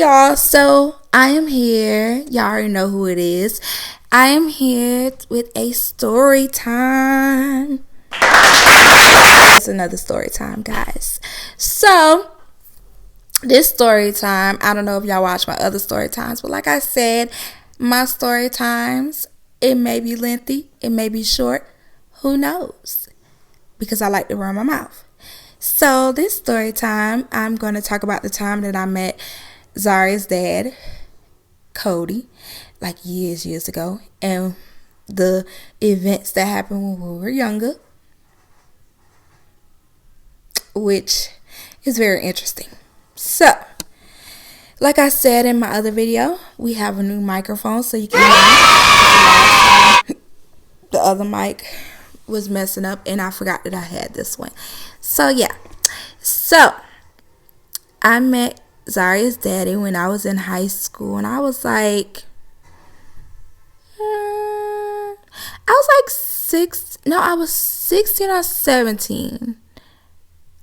y'all, so I am here. Y'all already know who it is. I am here with a story time. It's another story time, guys. So this story time, I don't know if y'all watch my other story times, but like I said, my story times, it may be lengthy, it may be short, who knows, because I like to run my mouth. So this story time, I'm going to talk about the time that I met Zaria's dad, Cody, like years ago, and the events that happened when we were younger, which is very interesting. So, like I said in my other video, we have a new microphone so you can hear me. The other mic was messing up and I forgot that I had this one. So yeah. So I met Zaria's daddy when I was in high school, and I was like I was 16 or 17.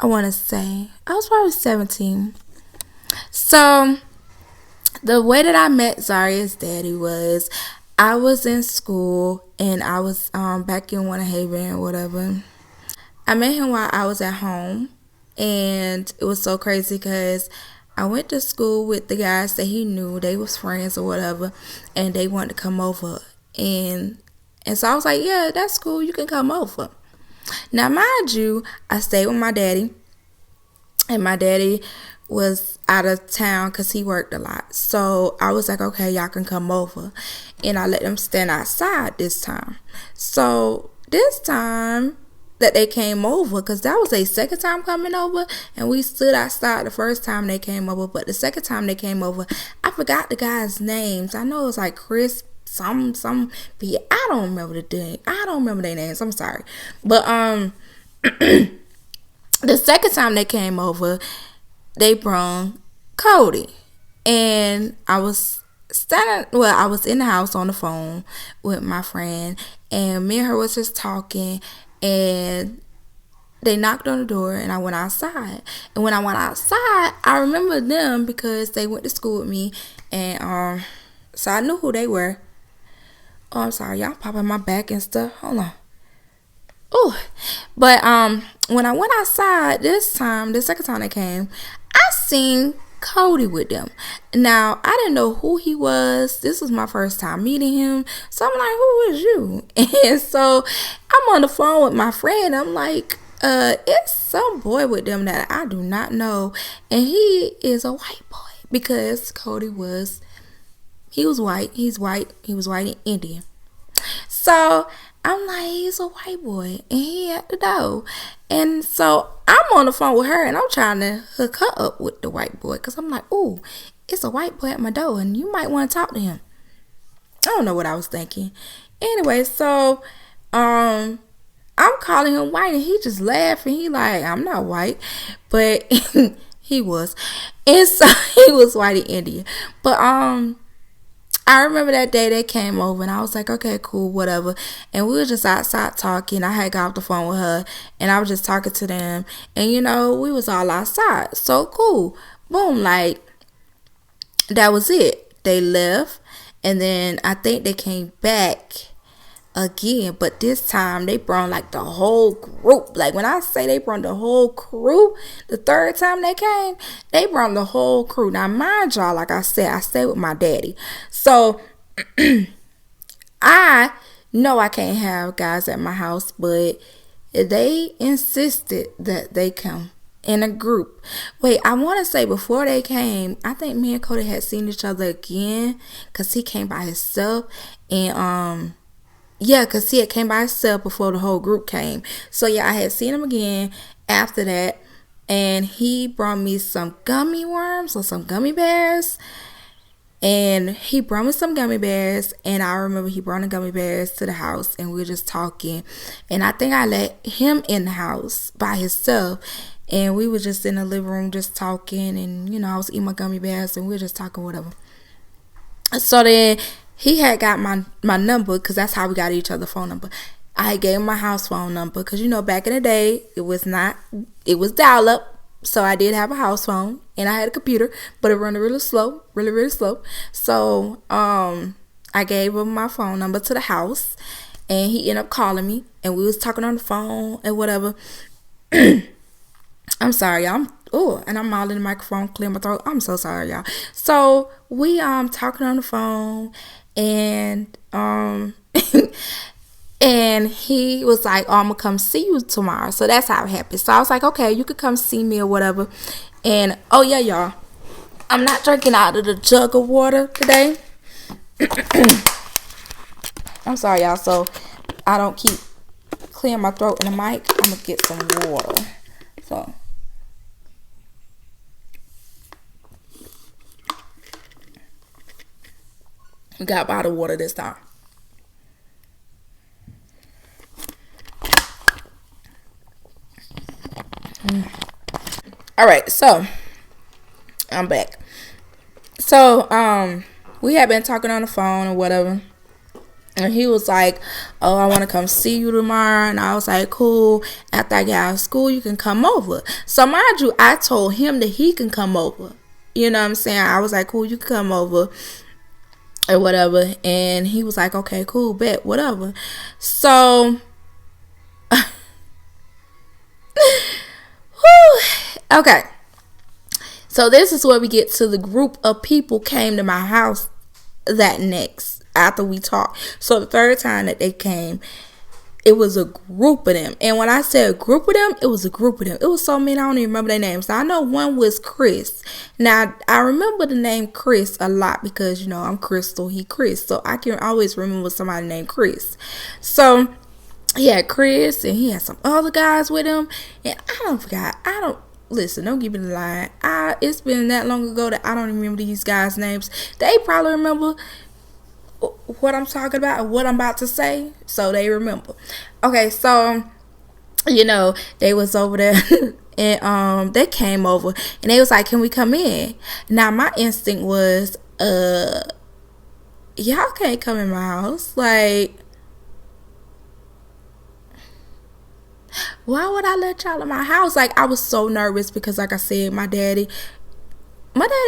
I want to say I was probably 17. So the way that I met Zaria's daddy was I was in school and I was back in Winter Haven or whatever. I met him while I was at home, and it was so crazy because I went to school with the guys that he knew. They was friends or whatever, and they wanted to come over, and so I was like, yeah, that's cool, you can come over. Now mind you, I stayed with my daddy, and my daddy was out of town because he worked a lot. So I was like, okay, y'all can come over, and I let them stand outside this time. So this time that they came over, because that was their second time coming over, and we stood outside the first time they came over, but the second time they came over, I forgot the guys' names. I know it was like Chris, some I don't remember their names, I'm sorry. But the second time they came over, they brought Cody, and I was in the house on the phone with my friend, and me and her was just talking, and they knocked on the door, and I went outside. And when I went outside, I remember them because they went to school with me, and so I knew who they were. Oh, I'm sorry, y'all popping my back and stuff. Hold on. Oh, but when I went outside this time, the second time they came, I seen Cody with them. Now, I didn't know who he was. This was my first time meeting him. So I'm like, who is you? And so I'm on the phone with my friend. I'm like, it's some boy with them that I do not know. And he is a white boy because Cody was white. He was white and Indian. So I'm like, he's a white boy, and he at the door. And so I'm on the phone with her, and I'm trying to hook her up with the white boy, because I'm like, ooh, it's a white boy at my door, and you might want to talk to him. I don't know what I was thinking. Anyway, so I'm calling him white, and he just laughing. He like, I'm not white, but he was. And so he was white and Indian. But I remember that day they came over, and I was like, okay, cool, whatever. And we were just outside talking. I had got off the phone with her, and I was just talking to them. And, we was all outside. So cool. Boom, like, that was it. They left, and then I think they came back again, but this time they brought like the whole group. Like when I say they brought the whole crew, the third time they came, they brought the whole crew. Now mind y'all, like I said, I stay with my daddy, so I know I can't have guys at my house, but they insisted that they come in a group. Wait, I want to say before they came, I think me and Cody had seen each other again, because he came by himself, and yeah, because he had came by himself before the whole group came. So, yeah, I had seen him again after that. And he brought me some gummy worms or some gummy bears. And he brought me some gummy bears. And I remember he brought the gummy bears to the house. And we were just talking. And I think I let him in the house by himself. And we were just in the living room just talking. And, I was eating my gummy bears. And we were just talking, whatever. So then he had got my number, because that's how we got each other's phone number. I gave him my house phone number because, back in the day, it was dial-up. So I did have a house phone. and I had a computer, but it running really slow, really really slow. So I gave him my phone number to the house, and he ended up calling me, and we was talking on the phone and whatever. I'm sorry, y'all. Oh, and I'm all in the microphone, clear my throat. I'm so sorry, y'all. So we talking on the phone, and and he was like, "Oh, I'm gonna come see you tomorrow." So that's how it happened. So I was like, "Okay, you could come see me or whatever." And oh yeah, y'all, I'm not drinking out of the jug of water today. I'm sorry, y'all. So I don't keep clearing my throat in the mic. I'm gonna get some water. So. We got bottled water this time. All right, so I'm back. So we had been talking on the phone or whatever, and he was like, "Oh, I want to come see you tomorrow." And I was like, "Cool. After I get out of school, you can come over." So mind you, I told him that he can come over. You know what I'm saying? I was like, "Cool, you can come over." Or whatever, and he was like, "Okay, cool, bet, whatever." So okay, so this is where we get to the group of people came to my house that next after we talked. So the third time that they came, it was a group of them. And when I said a group of them, it was a group of them. It was so many, I don't even remember their names. So I know one was Chris. Now, I remember the name Chris a lot because, you know, I'm Crystal, he Chris. So I can always remember somebody named Chris. So he had Chris, and he had some other guys with him. And listen, don't give me the line. It's been that long ago that I don't even remember these guys' names. They probably remember what I'm talking about and what I'm about to say, so they remember. Okay, so you know, they was over there and they came over and they was like, "Can we come in?" Now my instinct was y'all can't come in my house. Like, why would I let y'all in my house? Like, I was so nervous because, like I said, my daddy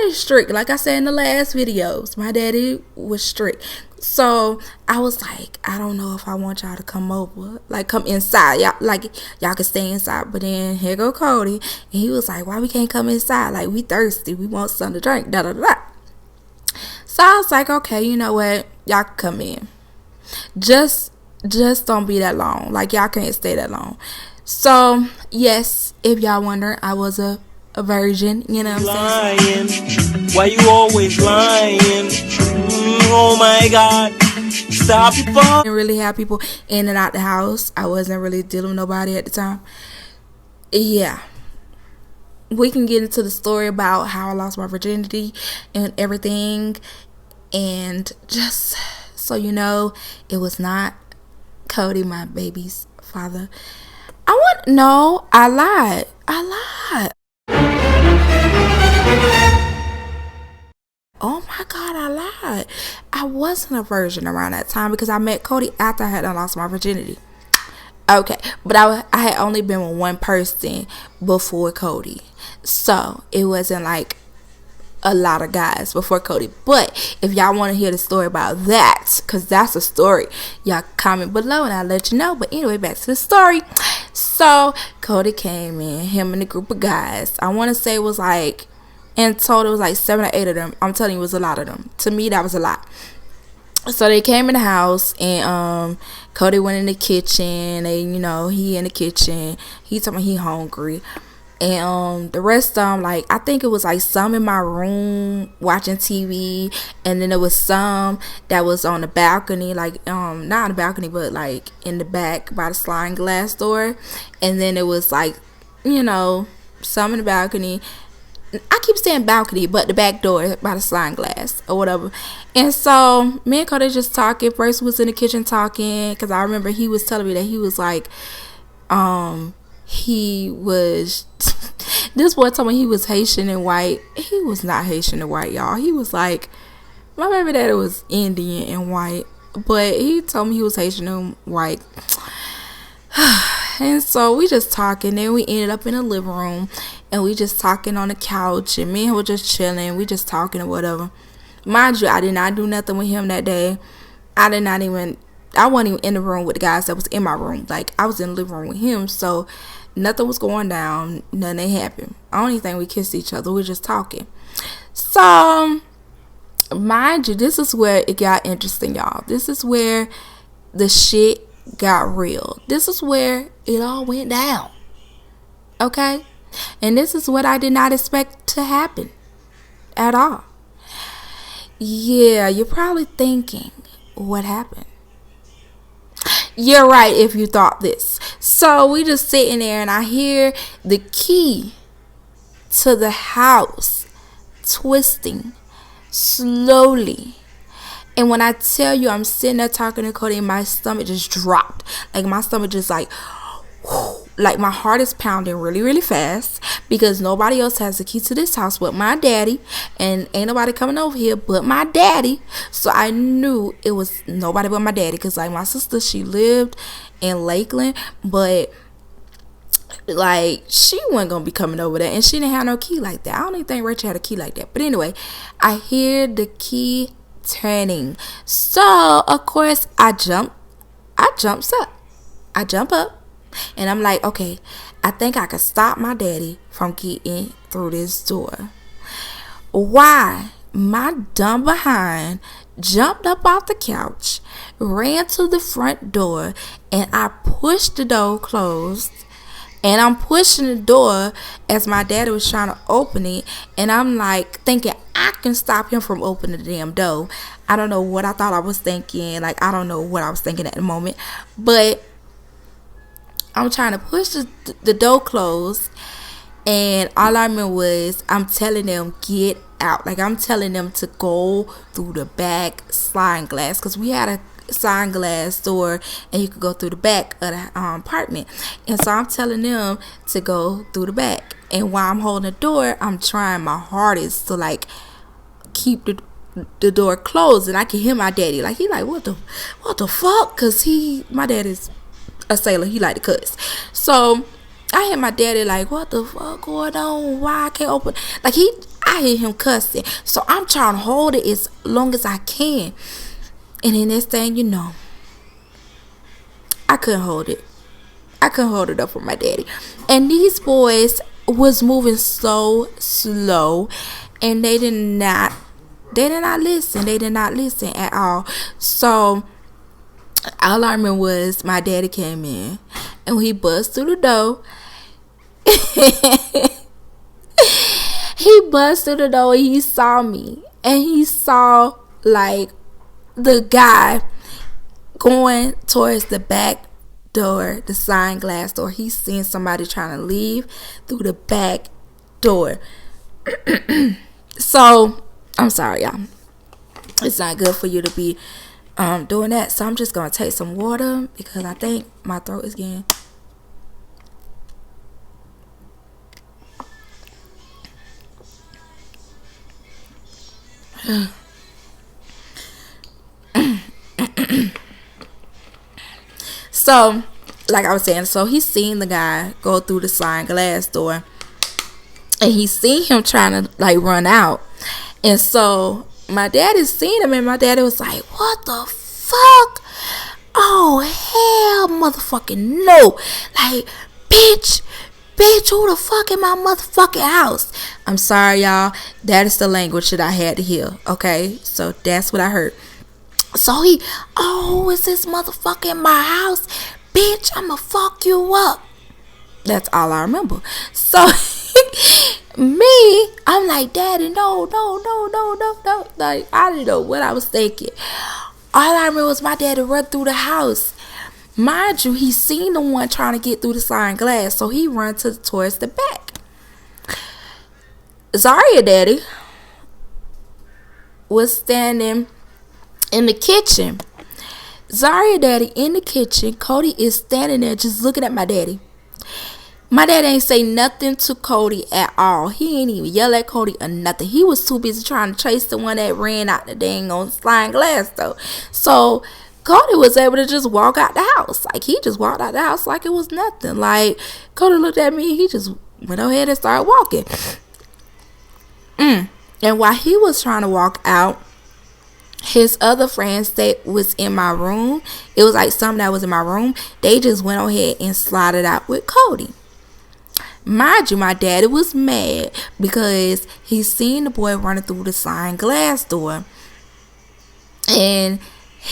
is strict. Like I said in the last videos, my daddy was strict. So I was like, I don't know if I want y'all to come over, like come inside. Y'all can stay inside. But then here go Cody, and he was like, "Why we can't come inside? Like, we thirsty. We want something to drink." Da da da. So I was like, okay, you know what? Y'all can come in. Just don't be that long. Like, y'all can't stay that long. So yes, if y'all wonder, I was a virgin, you know what I'm saying? Why you always lying? Oh my God. Stop it. I didn't really have people in and out the house. I wasn't really dealing with nobody at the time. Yeah. We can get into the story about how I lost my virginity and everything. And just so you know, it was not Cody, my baby's father. I lied. Oh my God, I lied. I wasn't a virgin around that time because I met Cody after I had lost my virginity. Okay, but I had only been with one person before Cody. So it wasn't like a lot of guys before Cody. But if y'all want to hear the story about that, because that's a story, y'all comment below and I'll let you know. But anyway, back to the story. So Cody came in, him and a group of guys. I want to say it was like, in total, it was like 7 or 8 of them. I'm telling you, it was a lot of them. To me, that was a lot. So they came in the house, and Cody went in the kitchen. He in the kitchen. He told me he hungry. And the rest of them, like, I think it was like some in my room watching TV, and then there was some that was on the balcony, like not on the balcony, but like in the back by the sliding glass door. And then it was like, some in the balcony. I keep saying balcony, but the back door by the sliding glass or whatever. And so me and Cody just talking. First was in the kitchen talking, because I remember he was telling me that he was like, he was this boy told me he was Haitian and white. He was not Haitian and white, y'all. He was like, my baby daddy was Indian and white, but he told me he was Haitian and white. And so we just talking. Then we ended up in the living room, and we just talking on the couch. And me and him were just chilling. We just talking or whatever. Mind you, I did not do nothing with him that day. I did not even. I wasn't even in the room with the guys that was in my room. Like, I was in the living room with him. So nothing was going down. Nothing happened. Only thing, we kissed each other. We were just talking. So mind you, this is where it got interesting, y'all. This is where the shit got real. This is where it all went down. Okay? And this is what I did not expect to happen at all. Yeah, you're probably thinking, what happened? You're right if you thought this. So we just sitting there, and I hear the key to the house twisting slowly. And when I tell you, I'm sitting there talking to Cody, and my stomach just dropped. Like, my stomach just like my heart is pounding really, really fast, because nobody else has the key to this house but my daddy, and ain't nobody coming over here but my daddy. So I knew it was nobody but my daddy, because like my sister, she lived in Lakeland, but like she wasn't gonna be coming over there, and she didn't have no key like that. I don't even think Rachel had a key like that. But anyway, I hear the key turning. So of course I jump up, and I'm like, okay, I think I could stop my daddy from getting through this door. Why? My dumb behind jumped up off the couch, ran to the front door, and I pushed the door closed. And I'm pushing the door as my daddy was trying to open it. And I'm like thinking I can stop him from opening the damn door. I don't know what I thought I was thinking. Like, I don't know what I was thinking at the moment. But I'm trying to push the door closed. And all I remember was I'm telling them, get out. Like, I'm telling them to go through the back sliding glass. Because we had a sliding glass door, and you could go through the back of the apartment. And so I'm telling them to go through the back. And while I'm holding the door, I'm trying my hardest to like keep the door closed. And I can hear my daddy, like, he like, what the fuck? Because my daddy's a sailor. He like to cuss. So I hear my daddy like, what the fuck going on? Why I can't open? Like, I hear him cussing. So I'm trying to hold it as long as I can. And then this thing, you know, I couldn't hold it. I couldn't hold it up for my daddy. And these boys was moving so slow, and they did not listen. They did not listen at all. So all I remember was my daddy came in, and he bust through the door. He bust through the door, and he saw me, and he saw like the guy going towards the back door, the sliding glass door. He's seeing somebody trying to leave through the back door. So I'm sorry, y'all. It's not good for you to be doing that. So I'm just gonna take some water, because I think my throat is getting So, like I was saying, so he's seen the guy go through the sliding glass door, and he's seen him trying to like run out. And so my daddy seen him, and my daddy was like, what the fuck? Oh, hell motherfucking no. Like, bitch, who the fuck in my motherfucking house? I'm sorry, y'all. That is the language that I had to hear. Okay, so that's what I heard. So is this motherfucker in my house? Bitch, I'ma fuck you up. That's all I remember. So me, I'm like, daddy, no. Like, I didn't know what I was thinking. All I remember was my daddy run through the house. Mind you, he seen the one trying to get through the sliding glass, so he run towards the back. Zaria daddy was standing in the kitchen. Zaria daddy in the kitchen. Cody is standing there just looking at my daddy. My dad ain't say nothing to Cody at all. He ain't even yell at Cody or nothing. He was too busy trying to chase the one that ran out the dang on sliding glass though. So Cody was able to just walk out the house. Like, he just walked out the house like it was nothing. Like, Cody looked at me, he just went ahead and started walking. And while he was trying to walk out, his other friends that was in my room, it was like some that was in my room, they just went ahead and slided out with Cody. Mind you, my daddy was mad because he seen the boy running through the sliding glass door. And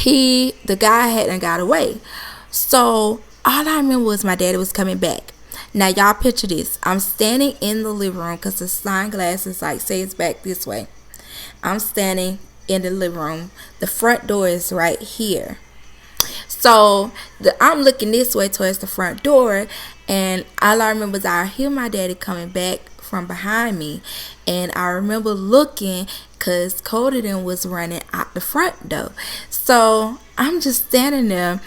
the guy hadn't got away. So all I remember was my daddy was coming back. Now y'all picture this. I'm standing in the living room because the sliding glass is like, say it's back this way. I'm standing in the living room. The front door is right here. So I'm looking this way towards the front door, and all I remember is I hear my daddy coming back from behind me, and I remember looking because Cody then was running out the front door. So I'm just standing there,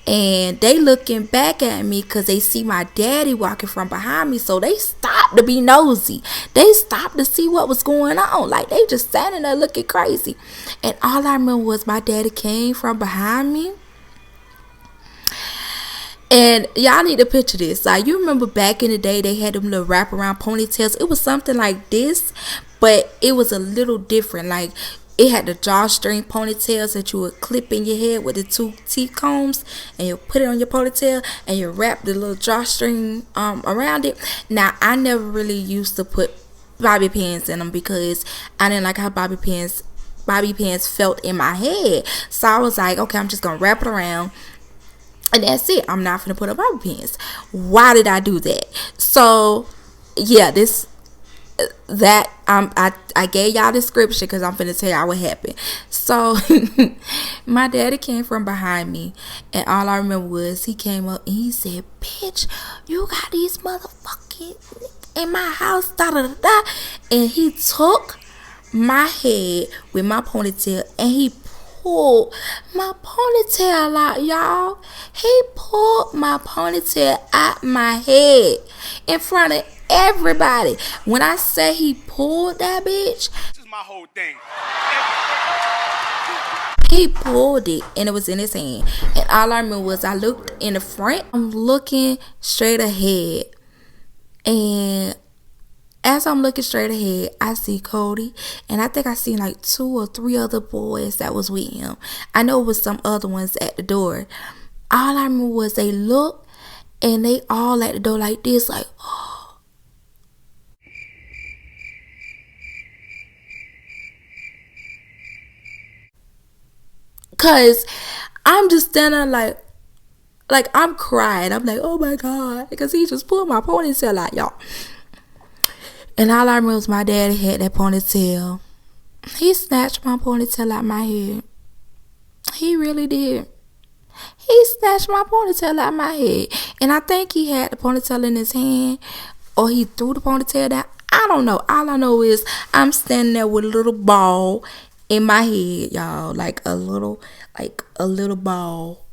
and they looking back at me because they see my daddy walking from behind me. So they stopped to be nosy. They stopped to see what was going on. Like, they just standing there looking crazy. And all I remember was my daddy came from behind me. And y'all need to picture this. Like, you remember back in the day, they had them little wraparound ponytails. It was something like this, but it was a little different. Like, it had the drawstring ponytails that you would clip in your head with the 2 teeth combs, and you put it on your ponytail, and you wrap the little drawstring around it. Now, I never really used to put bobby pins in them because I didn't like how bobby pins felt in my head. So I was like, okay, I'm just gonna wrap it around, and that's it. I'm not gonna put up bobby pins. Why did I do that? So yeah, I gave y'all the scripture because I'm finna tell y'all what happened. So my daddy came from behind me, and all I remember was he came up and he said, "Bitch, you got these motherfucking in my house, da da da da," and he took my head with my ponytail and he pulled my ponytail out, y'all. He pulled my ponytail out my head in front of everybody. When I say he pulled that bitch, This is my whole thing. he pulled it and it was in his hand. And all I remember was I looked in the front. I'm looking straight ahead. And as I'm looking straight ahead, I see Cody. And I think I seen like 2 or 3 other boys that was with him. I know it was some other ones at the door. All I remember was they looked and they all at the door like this, like, oh. Cause I'm just standing like I'm crying. I'm like, oh my God, because he just pulled my ponytail out, y'all. And all I remember was my daddy had that ponytail. He snatched my ponytail out my head. He really did. He snatched my ponytail out my head. And I think he had the ponytail in his hand, or he threw the ponytail down. I don't know. All I know is I'm standing there with a little ball in my head, y'all. Like a little ball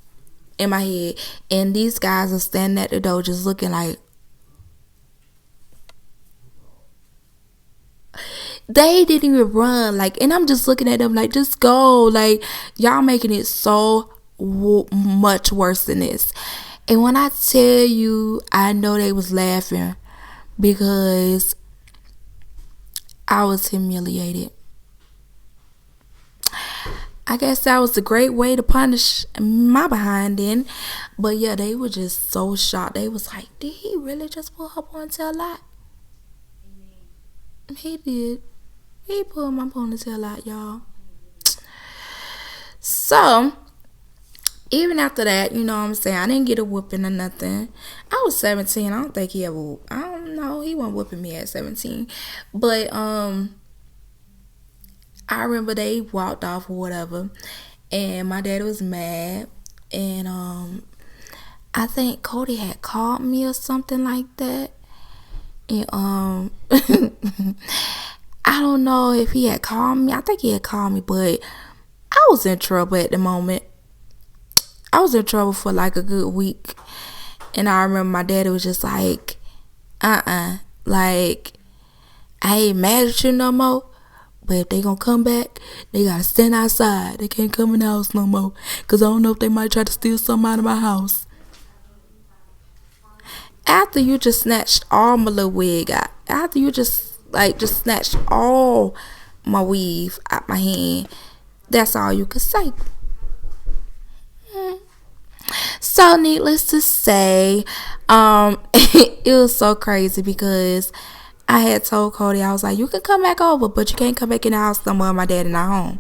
in my head. And these guys are standing at the door just looking like, they didn't even run. Like, and I'm just looking at them like, just go. Like, y'all making it so much worse than this. And when I tell you, I know they was laughing because I was humiliated. I guess that was a great way to punish my behind then. But yeah, they were just so shocked. They was like, did he really just pull her ponytail out? He did. He pulled my ponytail out, y'all. So, even after that, you know what I'm saying, I didn't get a whooping or nothing. I was 17. I don't think he ever, I don't know, he wasn't whooping me at 17. But, I remember they walked off or whatever, and my daddy was mad, and, I think Cody had called me or something like that. And, I don't know if he had called me. I think he had called me, but I was in trouble at the moment. I was in trouble for like a good week. And I remember my daddy was just like, like, I ain't mad at you no more, But if they gonna come back, they gotta stand outside. They can't come in the house no more. Cause I don't know if they might try to steal something out of my house. After you just snatched all my little wig out, after you just snatched all my weave out my hand, that's all you could say. So needless to say, it was so crazy because I had told Cody, I was like, you can come back over, but you can't come back in the house no more. My daddy not home.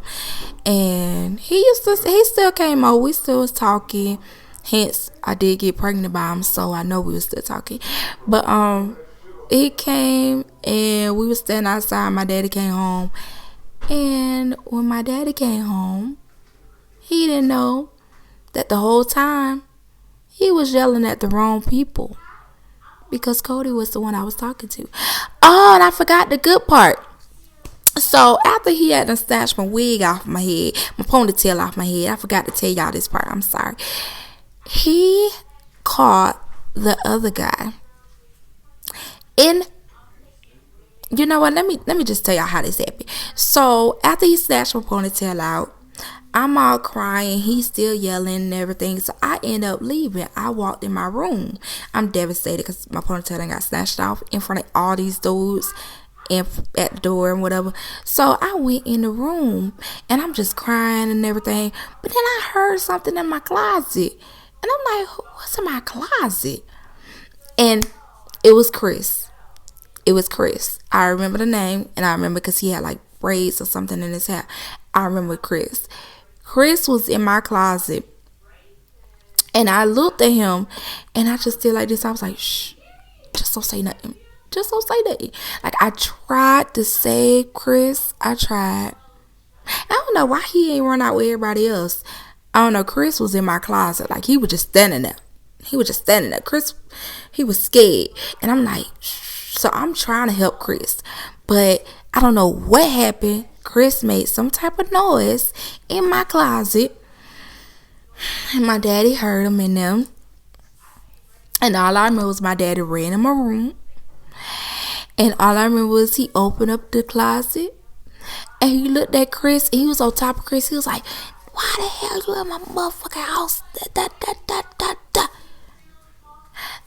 And he still came over. We still was talking. Hence, I did get pregnant by him, so I know we was still talking. But he came and we was standing outside. My daddy came home. And when my daddy came home, he didn't know that the whole time he was yelling at the wrong people because Cody was the one I was talking to. Oh, and I forgot the good part. So after he had to snatch my wig off my head, my ponytail off my head, I forgot to tell y'all this part. I'm sorry. He caught the other guy. And you know what? Let me just tell y'all how this happened. So after he snatched my ponytail out, I'm all crying. He's still yelling and everything. So I end up leaving. I walked in my room. I'm devastated because my ponytail done got snatched off in front of all these dudes and at the door and whatever. So I went in the room and I'm just crying and everything. But then I heard something in my closet. And I'm like, what's in my closet? And it was Chris. It was Chris. I remember the name, and I remember because he had like braids or something in his hair. I remember Chris. Chris was in my closet, and I looked at him, and I just did like this. I was like, shh, just don't say nothing. Just don't say nothing. Like, I tried to save Chris. I tried. I don't know why he ain't run out with everybody else. I don't know. Chris was in my closet. Like, he was just standing there. Chris, he was scared. And I'm like, shh. So I'm trying to help Chris. But I don't know what happened. Chris made some type of noise in my closet. And my daddy heard him in them. And all I remember was my daddy ran in my room. And all I remember was he opened up the closet. And he looked at Chris. He was on top of Chris. He was like, why the hell you in my motherfucking house? Da.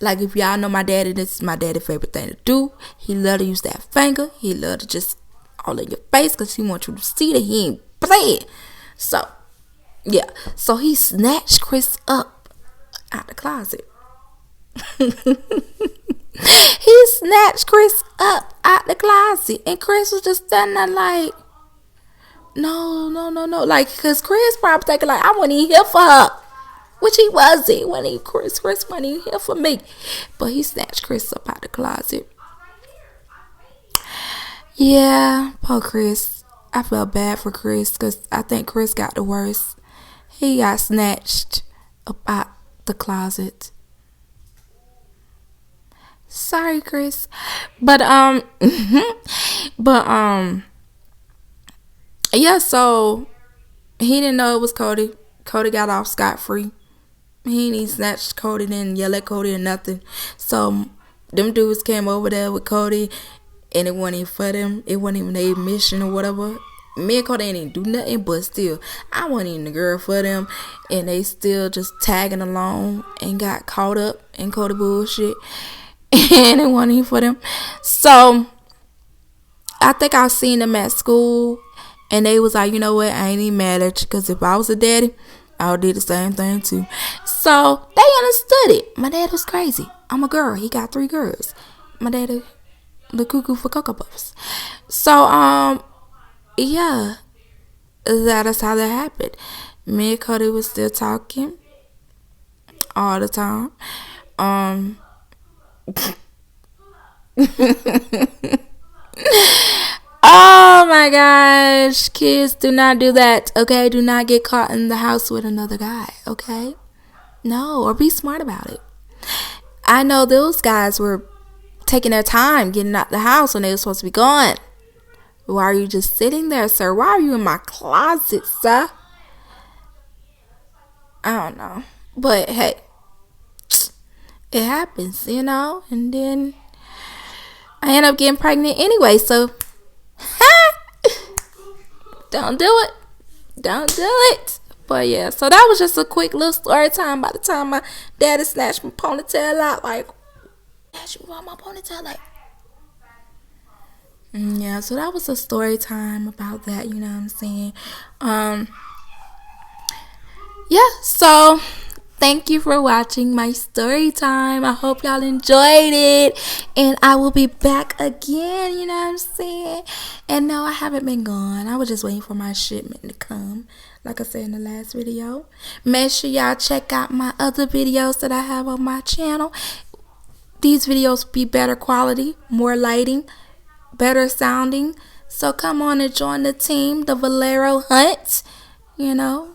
Like, if y'all know my daddy, this is my daddy's favorite thing to do. He love to use that finger. He love to just all in your face because he wants you to see that he ain't playing. So, yeah. So, he snatched Chris up out the closet. He snatched Chris up out the closet. And Chris was just standing there like, no. Like, because Chris probably thinking like, I wasn't even here for her. Which he wasn't. Chris wasn't even here for me. But he snatched Chris up out the closet. Yeah, poor Chris. I felt bad for Chris because I think Chris got the worst. He got snatched up out the closet. Sorry, Chris. But yeah, so he didn't know it was Cody. Cody got off scot-free. He ain't even snatched Cody, didn't yell at Cody or nothing. So them dudes came over there with Cody, and it wasn't even for them. It wasn't even their mission or whatever. Me and Cody ain't even do nothing, but still, I wasn't even the girl for them. And they still just tagging along and got caught up in Cody bullshit. And it wasn't even for them. So I think I seen them at school, and they was like, you know what, I ain't even mad at you, because if I was a daddy, I would do the same thing too. So they understood it. My dad was crazy. I'm a girl. He got 3 girls. My daddy, the cuckoo for Cocoa Puffs. So yeah, that is how that happened. Me and Cody was still talking all the time. Oh my gosh, kids, do not do that, okay? Do not get caught in the house with another guy, okay? No, or be smart about it. I know those guys were taking their time getting out the house when they were supposed to be gone. Why are you just sitting there, sir? Why are you in my closet, sir? I don't know. But hey, it happens, you know? And then I end up getting pregnant anyway, so Don't do it. Don't do it. But yeah, so that was just a quick little story time. By the time my daddy snatched my ponytail out, like, snatched me by my ponytail, like, yeah. So that was a story time about that. You know what I'm saying? Yeah. So thank you for watching my story time. I hope y'all enjoyed it. And I will be back again, you know what I'm saying? And no, I haven't been gone. I was just waiting for my shipment to come. Like I said in the last video. Make sure y'all check out my other videos that I have on my channel. These videos will be better quality, more lighting, better sounding. So come on and join the team, the Valero Hunt, you know.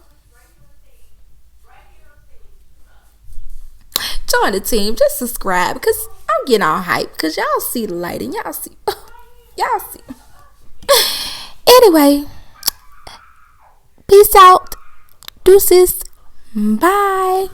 Join the team. Just subscribe because I'm getting all hyped because y'all see the lighting. Y'all see. Y'all see. Anyway, peace out. Deuces. Bye.